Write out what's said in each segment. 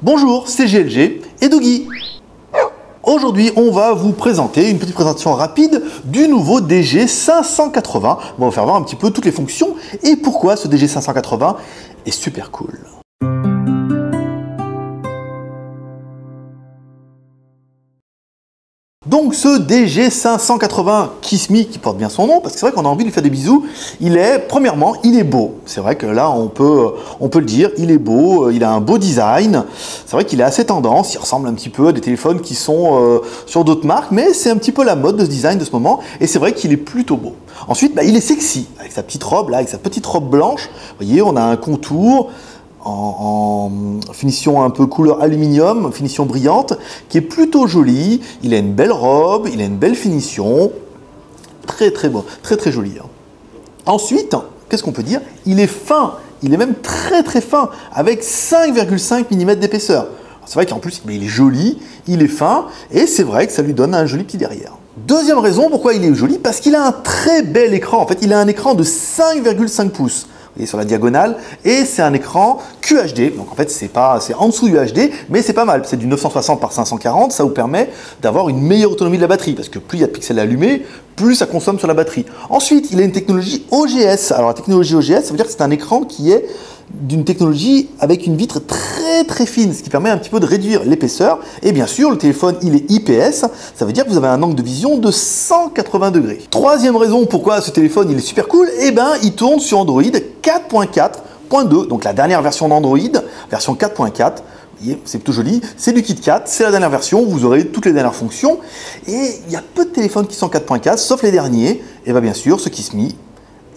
Bonjour, c'est GLG et Dougie. Aujourd'hui, on va vous présenter une petite présentation rapide du nouveau DG580. On va vous faire voir un petit peu toutes les fonctions et pourquoi ce DG580 est super cool. Donc ce DG580 Kiss Me, qui porte bien son nom, parce que c'est vrai qu'on a envie de lui faire des bisous, premièrement, il est beau. C'est vrai que là, on peut le dire, il est beau, il a un beau design. C'est vrai qu'il est assez tendance, il ressemble un petit peu à des téléphones qui sont sur d'autres marques, mais c'est un petit peu la mode de ce design de ce moment, et c'est vrai qu'il est plutôt beau. Ensuite, il est sexy, avec sa petite robe, là, avec sa petite robe blanche. Vous voyez, on a un contour en finition un peu couleur aluminium, finition brillante, qui est plutôt jolie. Il a une belle robe, il a une belle finition, très beau, très joli. Ensuite, qu'est-ce qu'on peut dire? Il est fin, il est même très fin, avec 5,5 mm d'épaisseur. C'est vrai qu'en plus, il est joli, il est fin, et c'est vrai que ça lui donne un joli petit derrière. Deuxième raison pourquoi il est joli, parce qu'il a un très bel écran. En fait, il a un écran de 5,5 pouces. Vous voyez sur la diagonale, et c'est un écran QHD, donc en fait c'est en dessous du HD, mais c'est pas mal, c'est du 960 par 540, ça vous permet d'avoir une meilleure autonomie de la batterie, parce que plus il y a de pixels allumés, plus ça consomme sur la batterie. Ensuite, il a une technologie OGS, alors la technologie OGS, ça veut dire que c'est un écran qui est d'une technologie avec une vitre très fine, ce qui permet un petit peu de réduire l'épaisseur, et bien sûr le téléphone il est IPS, ça veut dire que vous avez un angle de vision de 180 degrés. Troisième raison pourquoi ce téléphone il est super cool, il tourne sur Android 4.4.2, donc la dernière version d'Android, version 4.4, c'est plutôt joli, c'est du KitKat, c'est la dernière version, vous aurez toutes les dernières fonctions, et il y a peu de téléphones qui sont 4.4, sauf les derniers, et bien sûr ce Kiss Me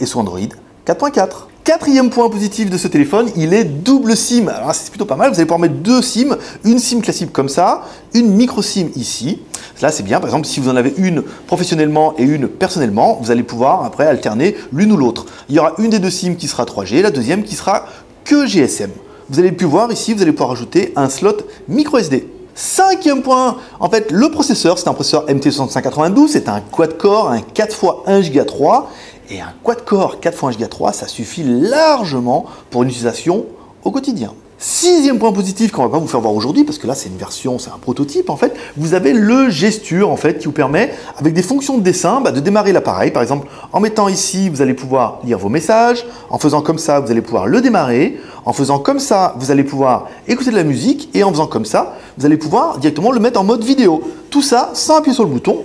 est sur Android 4.4. Quatrième point positif de ce téléphone, il est double SIM. Alors c'est plutôt pas mal, vous allez pouvoir mettre deux SIM, une SIM classique comme ça, une micro SIM ici. Là c'est bien, par exemple si vous en avez une professionnellement et une personnellement, vous allez pouvoir après alterner l'une ou l'autre. Il y aura une des deux SIM qui sera 3G, la deuxième qui sera que GSM. Vous allez pouvoir ici, vous allez pouvoir rajouter un slot micro SD. Cinquième point, en fait le processeur, c'est un processeur MT6592, c'est un quad-core, un 4x1 Go 3. Et un quad-core 4x1 Go 3, ça suffit largement pour une utilisation au quotidien. Sixième point positif qu'on va pas vous faire voir aujourd'hui, parce que là c'est une version, c'est un prototype en fait, vous avez le gesture en fait qui vous permet, avec des fonctions de dessin, de démarrer l'appareil. Par exemple, en mettant ici, vous allez pouvoir lire vos messages, en faisant comme ça, vous allez pouvoir le démarrer, en faisant comme ça, vous allez pouvoir écouter de la musique, et en faisant comme ça, vous allez pouvoir directement le mettre en mode vidéo. Tout ça sans appuyer sur le bouton.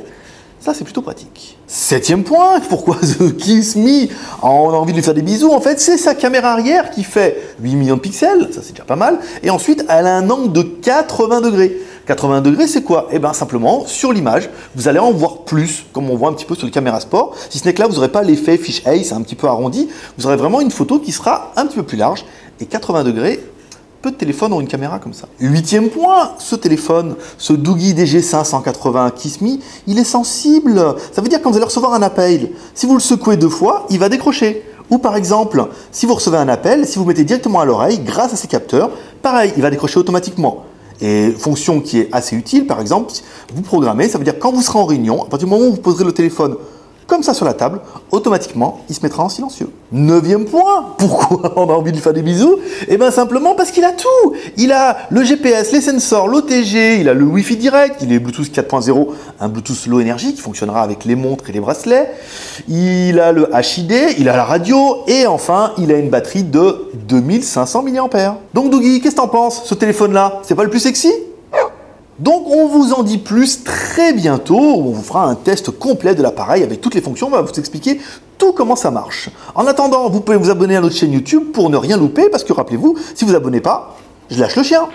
Ça, c'est plutôt pratique. Septième point, pourquoi The Kiss Me, on a envie de lui faire des bisous, en fait, c'est sa caméra arrière qui fait 8 millions de pixels, ça c'est déjà pas mal, et ensuite, elle a un angle de 80 degrés. 80 degrés, c'est quoi? Simplement, sur l'image, vous allez en voir plus, comme on voit un petit peu sur les caméras sport, si ce n'est que là, vous n'aurez pas l'effet fisheye, c'est un petit peu arrondi, vous aurez vraiment une photo qui sera un petit peu plus large, et 80 degrés, peu de téléphones ont une caméra comme ça. Huitième point, ce téléphone, ce Dougie DG580 Kiss Me, il est sensible. Ça veut dire que quand vous allez recevoir un appel, si vous le secouez deux fois, il va décrocher. Ou par exemple, si vous recevez un appel, si vous mettez directement à l'oreille, grâce à ces capteurs, pareil, il va décrocher automatiquement. Et fonction qui est assez utile, par exemple, vous programmez, ça veut dire que quand vous serez en réunion, à partir du moment où vous poserez le téléphone comme ça sur la table, automatiquement, il se mettra en silencieux. Neuvième point, pourquoi on a envie de lui faire des bisous? Simplement parce qu'il a tout. Il a le GPS, les sensors, l'OTG, il a le Wi-Fi direct, il est Bluetooth 4.0, un Bluetooth low energy qui fonctionnera avec les montres et les bracelets. Il a le HID, il a la radio, et enfin, il a une batterie de 2500 mAh. Donc Dougie, qu'est-ce que t'en penses? Ce téléphone-là, c'est pas le plus sexy? Donc on vous en dit plus très bientôt, où on vous fera un test complet de l'appareil avec toutes les fonctions, on va vous expliquer tout comment ça marche. En attendant, vous pouvez vous abonner à notre chaîne YouTube pour ne rien louper, parce que rappelez-vous, si vous vous abonnez pas, je lâche le chien.